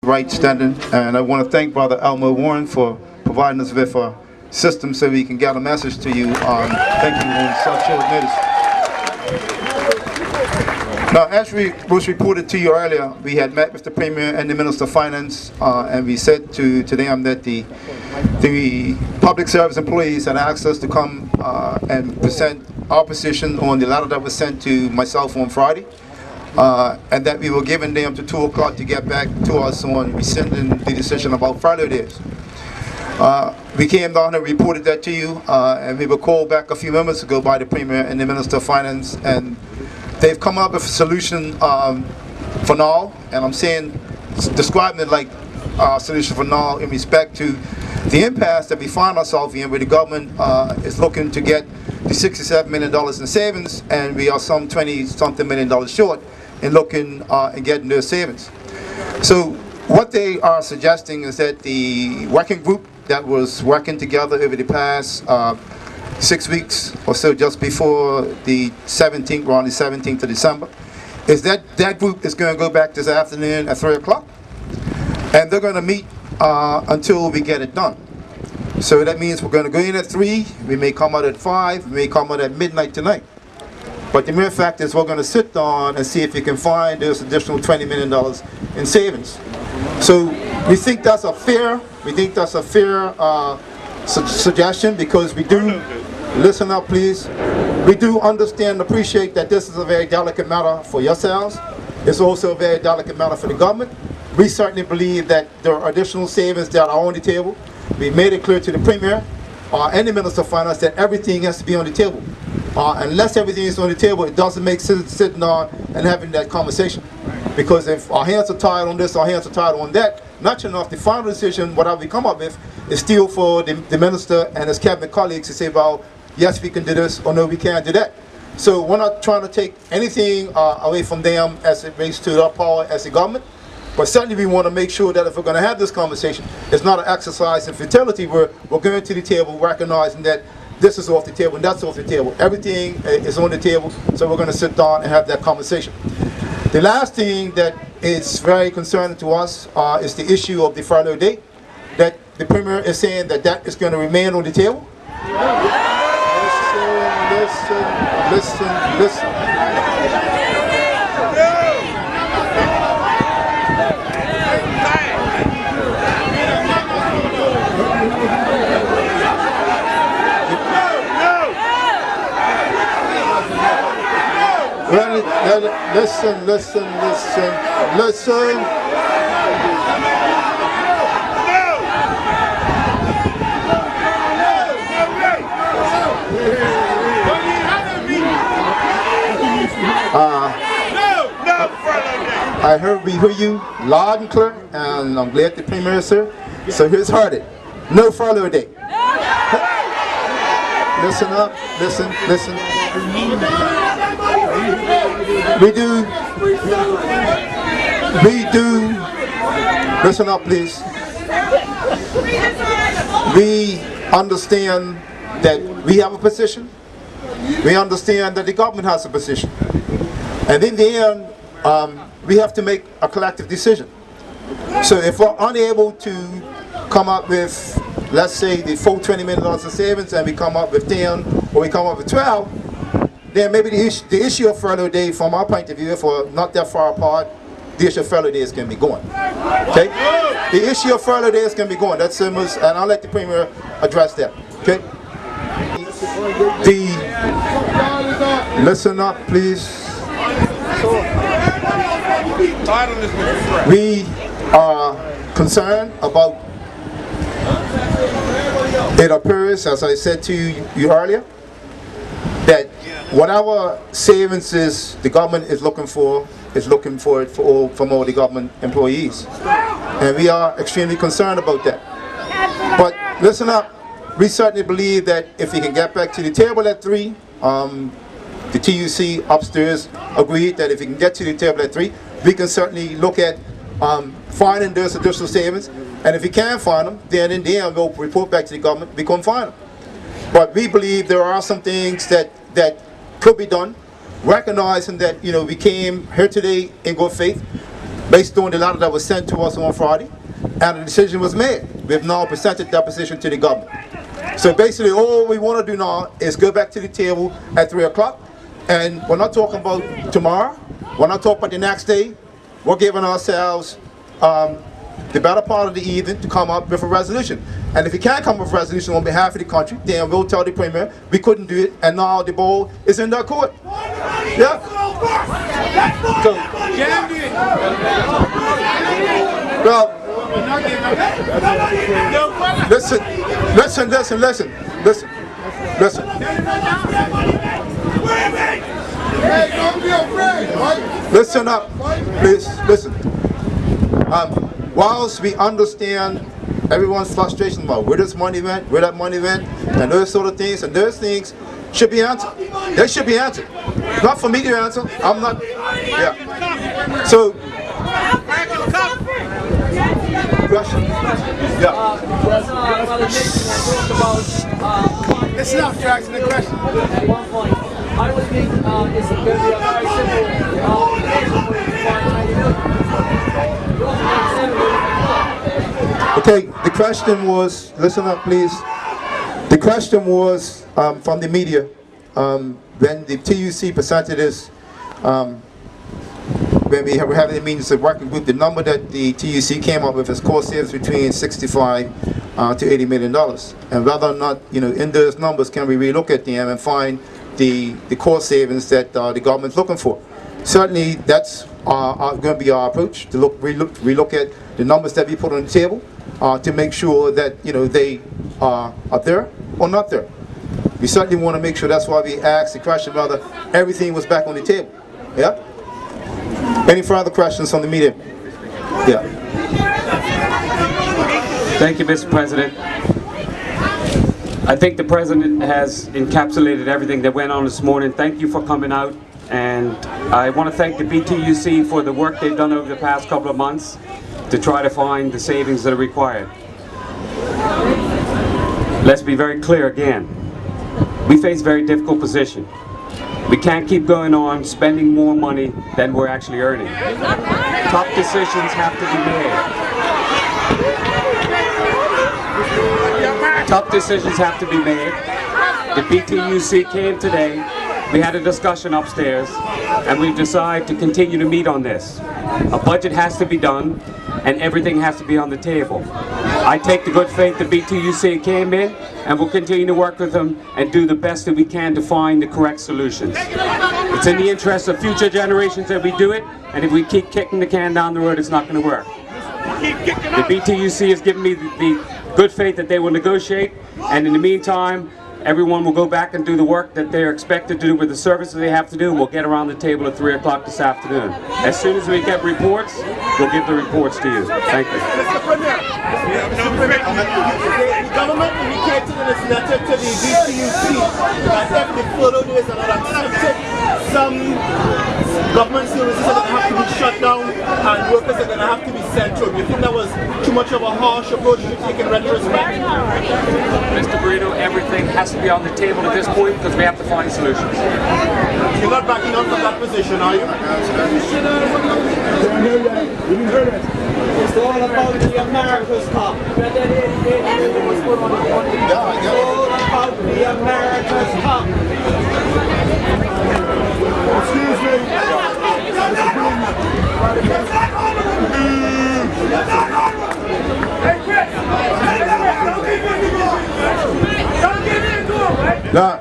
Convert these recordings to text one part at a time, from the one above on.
right standing, and I want to thank Brother Elmer Warren for providing us with a system so we can get a message to you on thank you on such short notice. Now, as was reported to you earlier, we had met with the Premier and the Minister of Finance, and we said to them that the public service employees had asked us to come and present our position on the letter that was sent to myself on Friday, and that we were giving them to 2 o'clock to get back to us on rescinding the decision about furlough days. We came down and reported that to you, and we were called back a few moments ago by the Premier and the Minister of Finance, and they've come up with a solution for now, and I'm describing it like a solution for now in respect to the impasse that we find ourselves in, where the government is looking to get the $67 million in savings, and we are some $20-something million short in looking and getting those savings. So what they are suggesting is that the working group that was working together over the past 6 weeks or so, just before the 17th, around the 17th of December, is that group is going to go back this afternoon at 3 o'clock, and they're going to meet until we get it done. So that means we're going to go in at 3, we may come out at 5, we may come out at midnight tonight. But the mere fact is we're going to sit down and see if we can find this additional $20 million in savings. So we think that's a fair, suggestion, because we do, listen up please, we do understand and appreciate that this is a very delicate matter for yourselves. It's also a very delicate matter for the government. We certainly believe that there are additional savings that are on the table. We made it clear to the Premier and the Minister of Finance that everything has to be on the table. Unless everything is on the table, it doesn't make sense sitting down and having that conversation. Because if our hands are tied on this, our hands are tied on that, naturally enough, the final decision, whatever we come up with, is still for the Minister and his cabinet colleagues to say, well, yes, we can do this, or no, we can't do that. So we're not trying to take anything away from them as it relates to their power as a government. But certainly we want to make sure that if we're going to have this conversation, it's not an exercise in futility where we're going to the table recognizing that this is off the table and that's off the table. Everything is on the table, so we're going to sit down and have that conversation. The last thing that is very concerning to us is the issue of the furlough day, that the Premier is saying that that is going to remain on the table. Listen. Listen. We hear you loud and clear, and I'm glad the Premier is here. So here's heard it. No furlough day. Listen up, listen. We do, listen up please. We understand that we have a position. We understand that the government has a position. And in the end, we have to make a collective decision. So if we're unable to come up with, let's say, the full $20 million in savings, and we come up with 10 or we come up with 12, then maybe the issue of furlough day, from our point of view, if we're not that far apart, the issue of furlough days can be going. Okay? The issue of furlough days can be going. That's simple, and I'll let the Premier address that. Okay? Listen up, please. We are concerned about, it appears, as I said to you earlier, that whatever savings is the government is looking for it from all the government employees. And we are extremely concerned about that. But listen up, we certainly believe that if we can get back to the table at 3, the TUC upstairs agreed that if we can get to the table at 3, we can certainly look at finding those additional savings. And if we can't find them, then in the end we'll report back to the government, we can find them. But we believe there are some things that could be done, recognizing that we came here today in good faith. based on the letter that was sent to us on Friday, and the decision was made. We have now presented that position to the government. So basically all we want to do now is go back to the table at 3 o'clock, and we're not talking about tomorrow, we're not talking about the next day, we're giving ourselves the better part of the evening to come up with a resolution. And if we can't come up with a resolution on behalf of the country, then we'll tell the Premier we couldn't do it, and now the ball is in their court. Yeah? So, well, listen. Listen up, please, listen. Whilst we understand everyone's frustration about where this money went, where that money went, and those sort of things, and those things should be answered. They should be answered. Not for me to answer. I'm not. Yeah. So. Question. Yeah. Listen up, Jackson. The question. At one point, I would think it's going to be a very simple. Okay. The question was. Listen up, please. The question was from the media when the TUC presented this. When we were having the meetings of working group, the number that the TUC came up with is cost savings between $65 to $80 million. And whether or not, in those numbers, can we relook at them and find the cost savings that the government's looking for? Certainly, that's going to be our approach, to relook at the numbers that we put on the table to make sure that, they are there or not there. We certainly want to make sure. That's why we asked the question whether everything was back on the table. Yeah? Any further questions from the media? Yeah. Thank you, Mr. President. I think the President has encapsulated everything that went on this morning. Thank you for coming out, and I want to thank the BTUC for the work they've done over the past couple of months to try to find the savings that are required. Let's be very clear again. We face a very difficult position. We can't keep going on spending more money than we're actually earning. Tough decisions have to be made. Tough decisions have to be made. The BTUC came today. We had a discussion upstairs, and we've decided to continue to meet on this. A budget has to be done, and everything has to be on the table. I take the good faith the BTUC came in, and we'll continue to work with them and do the best that we can to find the correct solutions. It's in the interest of future generations that we do it, and if we keep kicking the can down the road, it's not going to work. The BTUC has given me the good faith that they will negotiate, and in the meantime, everyone will go back and do the work that they're expected to do with the services they have to do, and we'll get around the table at 3 o'clock this afternoon. As soon as we get reports, we'll give the reports to you. Thank you. Mr. Premier, the government indicated in its letter to the BTUC that if they follow this and accepted, some government services are going to have to be shut down and workers are going to have to be sent home. Do you think that was too much of a harsh approach to take in retrospect? Mr. Burrito, everything has to be on the table at this point because we have to find solutions. You're not backing out from that position, are you? It's all about the America's Cup. It's all about the America's Cup. Excuse me. Now,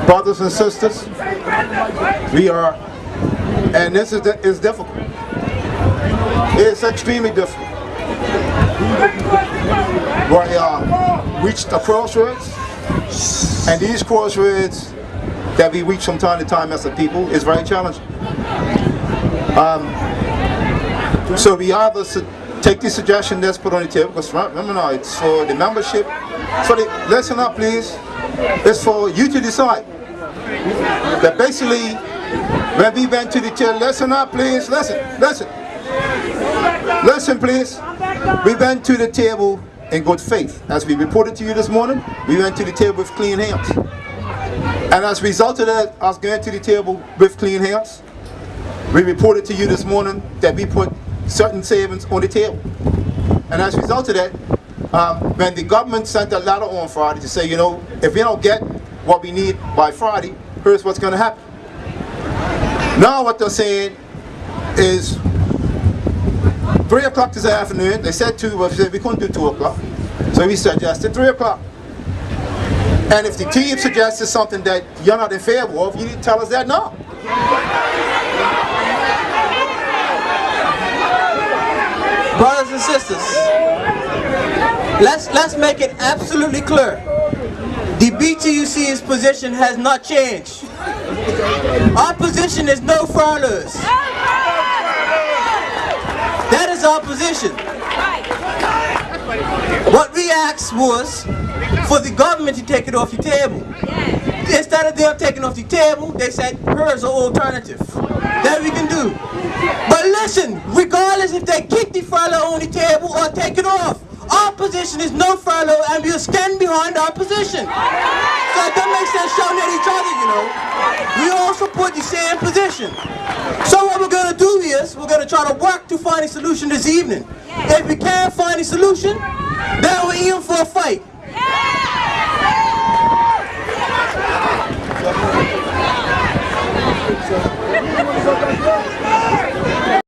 brothers and sisters, we are, and this is difficult. It's extremely difficult. We reached a crossroads, and these crossroads that we reach from time to time as a people is very challenging. So we either take the suggestion that's put on the table, because remember now, it's for the membership. So listen up, please. It's for you to decide. That basically, when we went to the table, listen up, please. Listen, please. We went to the table in good faith. As we reported to you this morning, we went to the table with clean hands. And as a result of that, us going to the table with clean hands, We reported to you this morning that we put certain savings on the table. And as a result of that, when the government sent a letter on Friday to say, you know, if we don't get what we need by Friday, here's what's going to happen. Now what they're saying is 3 o'clock this afternoon. They said 2, but we couldn't do 2 o'clock. So we suggested 3 o'clock. And if the team suggested something that you're not in favor of, you need to tell us that now. Brothers and sisters, let's make it absolutely clear. The BTUC's position has not changed. Our position is no furloughs. That is our position. What we asked was for the government to take it off the table. Instead of them taking off the table, they said, here's an alternative that we can do. But listen, regardless if they keep the furlough on the table or take it off, our position is no furlough and we'll stand behind our position. So it doesn't make sense shouting at each other, you know. We all support the same position. So what we're going to do is, we're going to try to work to find a solution this evening. If we can't find a solution, then we're in for a fight.